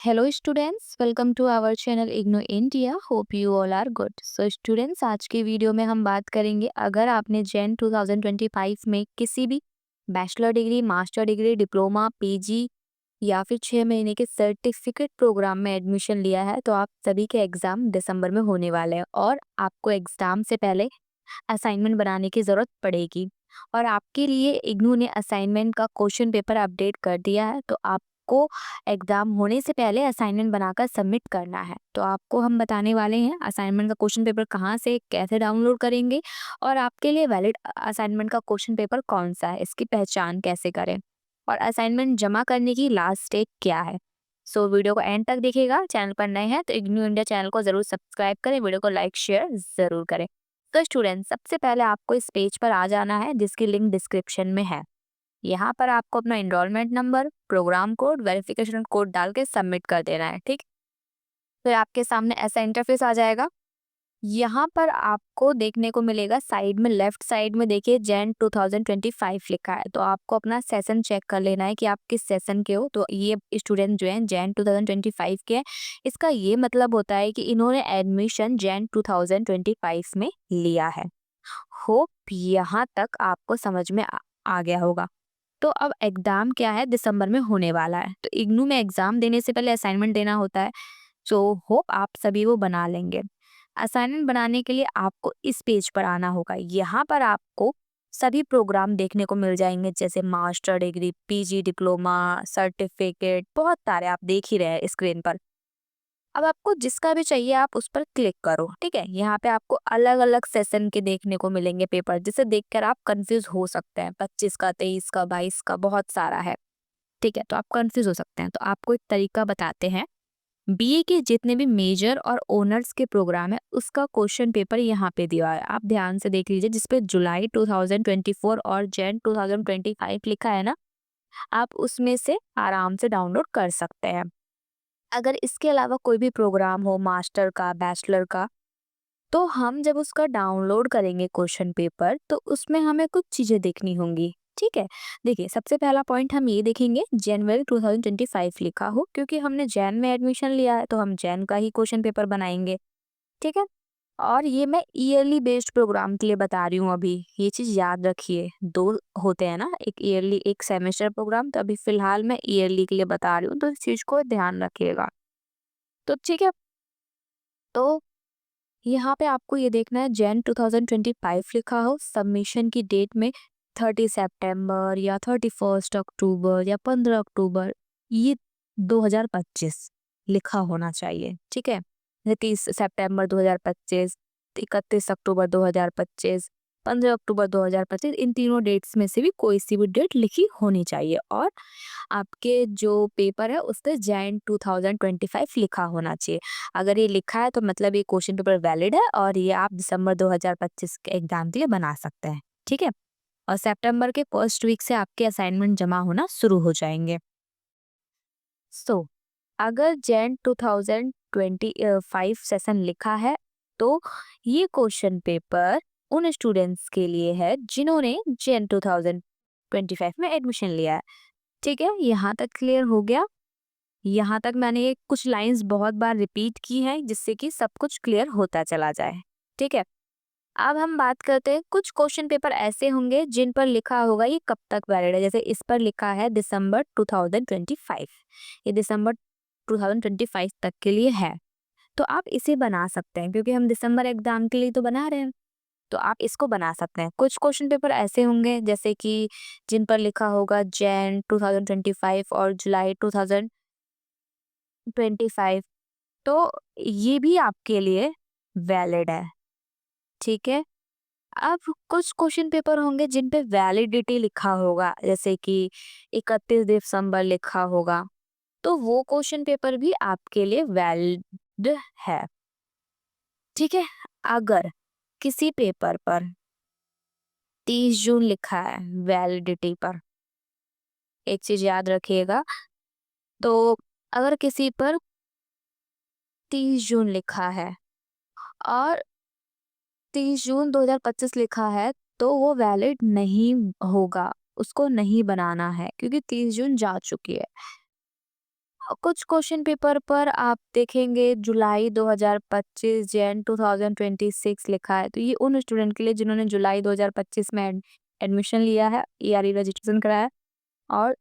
Hello students, welcome to our channel IGNOU India. Hope you all are good. So students, आज की video में हम बात करेंगे, अगर आपने जैन 2025 में किसी भी bachelor degree, master degree, diploma, PG या फिर 6 महीने के सर्टिफिकेट प्रोग्राम में एडमिशन लिया है, तो आप सभी के एग्जाम दिसंबर में होने वाले हैं और आपको एग्जाम से पहले असाइनमेंट बनाने की ज़रूरत पड़ेगी। और आपके लिए इग्नू ने असाइनमेंट का क्वेश्चन पेपर अपडेट कर दिया है, तो आपको एग्ज़ाम होने से पहले असाइनमेंट बनाकर सबमिट करना है। तो आपको हम बताने वाले हैं असाइनमेंट का क्वेश्चन पेपर कहाँ से कैसे डाउनलोड करेंगे और आपके लिए वैलिड असाइनमेंट का क्वेश्चन पेपर कौन सा है, इसकी पहचान कैसे करें और असाइनमेंट जमा करने की लास्ट डेट क्या है। सो वीडियो को एंड तक देखिएगा। चैनल पर नए हैं तो इग्नू इंडिया चैनल को ज़रूर सब्सक्राइब करें, वीडियो को लाइक शेयर ज़रूर करें। तो स्टूडेंट, सबसे पहले आपको इस पेज पर आ जाना है जिसकी लिंक डिस्क्रिप्शन में है। यहाँ पर आपको अपना enrolment number, programme code, verification code डाल के सबमिट कर देना है, ठीक। फिर आपके सामने ऐसा इंटरफेस आ जाएगा। यहाँ पर आपको देखने को मिलेगा साइड में, लेफ्ट साइड में देखिए जैन 2025 लिखा है। तो आपको अपना सेशन चेक कर लेना है कि आप किस सेशन के हो। तो ये स्टूडेंट जो हैं जैन 2025 के हैं, इसका ये मतलब होता है कि इन्होंने एडमिशन जैन 2025 में लिया है। होप यहाँ तक आपको समझ में आ गया होगा। तो अब एग्जाम क्या है, दिसंबर में होने वाला है। तो इग्नू में एग्जाम देने से पहले असाइनमेंट देना होता है। सो होप आप सभी वो बना लेंगे। असाइनमेंट बनाने के लिए आपको इस पेज पर आना होगा। यहाँ पर आपको सभी प्रोग्राम देखने को मिल जाएंगे, जैसे master degree, PG, diploma, certificate, बहुत सारे आप देख ही रहे हैं स्क्रीन पर। अब आपको जिसका भी चाहिए आप उस पर क्लिक करो, ठीक है। यहाँ पे आपको अलग अलग सेशन के देखने को मिलेंगे पेपर, जिसे देखकर आप कंफ्यूज हो सकते हैं। 25 का, 23 का, 22 का, बहुत सारा है, ठीक है। तो आप कंफ्यूज हो सकते हैं, तो आपको एक तरीका बताते हैं। बीए के जितने भी मेजर और ओनर्स के प्रोग्राम है, उसका क्वेश्चन पेपर यहाँ पे दिया है, आप ध्यान से देख लीजिए। जिसपे जुलाई 2024 और जैन 2025 लिखा है ना, आप उसमें से आराम से डाउनलोड कर सकते हैं। अगर इसके अलावा कोई भी प्रोग्राम हो, मास्टर का, बैचलर का, तो हम जब उसका डाउनलोड करेंगे क्वेश्चन पेपर, तो उसमें हमें कुछ चीजें देखनी होंगी, ठीक है। देखिए, सबसे पहला पॉइंट हम ये देखेंगे जनवरी 2025 लिखा हो, क्योंकि हमने जैन में एडमिशन लिया है तो हम जैन का ही क्वेश्चन पेपर बनाएंगे, ठीक है। और ये मैं ईयरली बेस्ड प्रोग्राम के लिए बता रही हूँ। अभी ये चीज याद रखिए, दो होते हैं ना, एक ईयरली, एक सेमेस्टर प्रोग्राम। तो अभी फिलहाल मैं ईयरली के लिए बता रही हूँ, तो इस चीज को ध्यान रखिएगा। तो ठीक है, तो यहाँ पे आपको ये देखना है जैन 2025 लिखा हो, सबमिशन की डेट में 30 सितंबर या 31 अक्टूबर या 15 अक्टूबर, ये 2025 लिखा होना चाहिए, ठीक है। 30 सितंबर 2025, 31 अक्टूबर 2025, 15 अक्टूबर 2025, इन तीनों डेट्स में से भी कोई सी भी डेट लिखी होनी चाहिए। और आपके जो पेपर है उस पर जैन 2025 लिखा होना चाहिए। अगर ये लिखा है तो मतलब ये क्वेश्चन पेपर वैलिड है और ये आप दिसंबर 2025 के एग्जाम के लिए बना सकते हैं, ठीक है। और सितंबर के फर्स्ट वीक से आपके असाइनमेंट जमा होना शुरू हो जाएंगे। सो अगर जैन 2025 सेशन लिखा है, तो ये क्वेश्चन पेपर उन स्टूडेंट्स के लिए है जिन्होंने जैन 2025 में एडमिशन लिया है, ठीक है। यहाँ तक क्लियर हो गया। यहाँ तक मैंने ये कुछ लाइंस बहुत बार रिपीट की हैं, जिससे कि सब कुछ क्लियर होता चला जाए, ठीक है। अब हम बात करते हैं, कुछ क्वेश्चन पेपर ऐसे होंगे जिन पर लिखा होगा ये कब तक वैलिड है। जैसे इस पर लिखा है दिसंबर 2025, ये दिसंबर 2025 तक के लिए है। तो आप इसे बना सकते हैं, क्योंकि हम दिसंबर एग्जाम के लिए तो बना रहे हैं, तो आप इसको बना सकते हैं। कुछ क्वेश्चन पेपर ऐसे होंगे जैसे कि जिन पर लिखा होगा जैन 2025 और जुलाई 2025, तो ये भी आपके लिए वैलिड है, ठीक है। अब कुछ क्वेश्चन पेपर होंगे जिन पे वैलिडिटी लिखा होगा, जैसे कि 31 दिसंबर लिखा होगा, तो वो क्वेश्चन पेपर भी आपके लिए वैलिड है, ठीक है। अगर किसी पेपर पर 30 जून लिखा है वैलिडिटी पर, एक चीज याद रखिएगा। तो अगर किसी पर 30 जून लिखा है और 30 जून 2025 लिखा है, तो वो वैलिड नहीं होगा, उसको नहीं बनाना है, क्योंकि 30 जून जा चुकी है। कुछ क्वेश्चन पेपर पर आप देखेंगे जुलाई 2025 जैन 2026 लिखा है, तो ये उन स्टूडेंट के लिए जिन्होंने जुलाई 2025 में एडमिशन लिया है, ईआरई रजिस्ट्रेशन कराया है और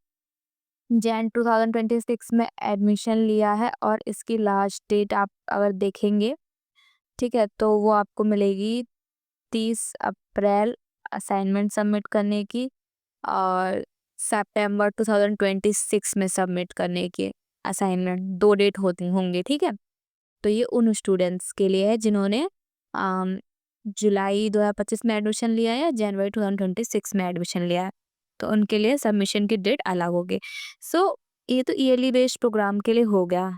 जैन 2026 में एडमिशन लिया है और इसकी लास्ट डेट आप अगर देखेंगे, ठीक है, तो वो आपको मिलेगी 30 अप्रैल असाइनमेंट सबमिट करने की और सितंबर 2026 में सबमिट करने की असाइनमेंट 2 डेट होती होंगे, ठीक है। तो ये उन स्टूडेंट्स के लिए है जिन्होंने अम, जुलाई 2025 में एडमिशन लिया है या जनवरी 2026 में एडमिशन लिया है, तो उनके लिए सबमिशन की डेट अलग होगी। सो ये तो ईयरली बेस्ड प्रोग्राम के लिए हो गया,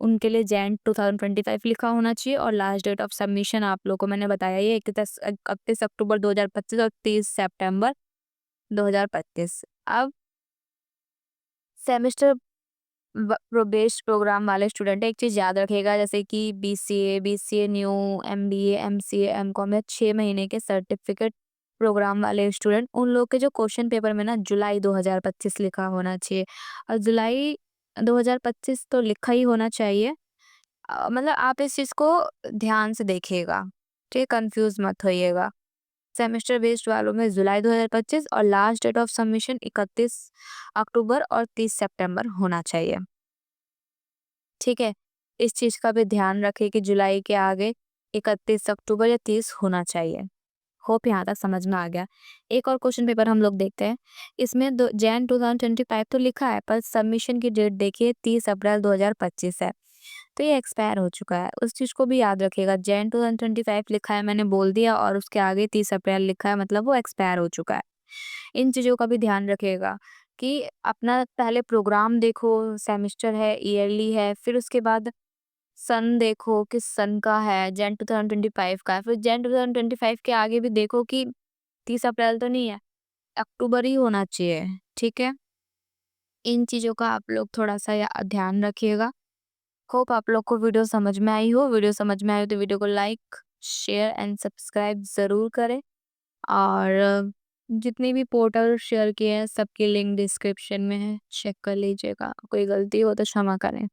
उनके लिए जैन 2025 लिखा होना चाहिए और लास्ट डेट ऑफ सबमिशन आप लोगों को मैंने बताया ये 31 अक्टूबर 2025 और 30 सितंबर 2025। अब सेमेस्टर बेस्ड प्रोग्राम वाले स्टूडेंट एक चीज़ याद रखिएगा, जैसे कि BCA new, MBA, MCA, MCom या 6 महीने के सर्टिफिकेट प्रोग्राम वाले स्टूडेंट, उन लोग के जो क्वेश्चन पेपर में ना जुलाई 2025 लिखा होना चाहिए और जुलाई 2025 तो लिखा ही होना चाहिए। मतलब आप इस चीज़ को ध्यान से देखिएगा, ठीक, कंफ्यूज मत होइएगा। सेमेस्टर बेस्ड वालों में जुलाई 2025 और लास्ट डेट ऑफ सबमिशन 31 अक्टूबर और 30 सितंबर होना चाहिए, ठीक है। इस चीज़ का भी ध्यान रखें कि जुलाई के आगे 31 अक्टूबर या 30 होना चाहिए। होप यहाँ तक समझ में आ गया। एक और क्वेश्चन पेपर हम लोग देखते हैं। इसमें जैन 2025 तो लिखा है पर सबमिशन की डेट देखिए 30 अप्रैल 2025 है, तो ये एक्सपायर हो चुका है। उस चीज़ को भी याद रखिएगा, जैन 2025 लिखा है मैंने बोल दिया और उसके आगे 30 अप्रैल लिखा है, मतलब वो एक्सपायर हो चुका है। इन चीज़ों का भी ध्यान रखिएगा कि अपना पहले प्रोग्राम देखो, सेमेस्टर है, ईयरली है, फिर उसके बाद सन देखो किस सन का है, जैन 2025 का है, फिर जैन 2025 के आगे भी देखो कि 30 अप्रैल तो नहीं है, अक्टूबर ही होना चाहिए, ठीक है। इन चीज़ों का आप लोग थोड़ा-सा ध्यान रखिएगा। होप आप लोग को वीडियो समझ में आई हो। वीडियो समझ में आई हो तो वीडियो को लाइक, शेयर एंड सब्सक्राइब ज़रूर करें और जितने भी पोर्टल शेयर किए हैं सबकी लिंक डिस्क्रिप्शन में है, चेक कर लीजिएगा। कोई गलती हो तो क्षमा करें।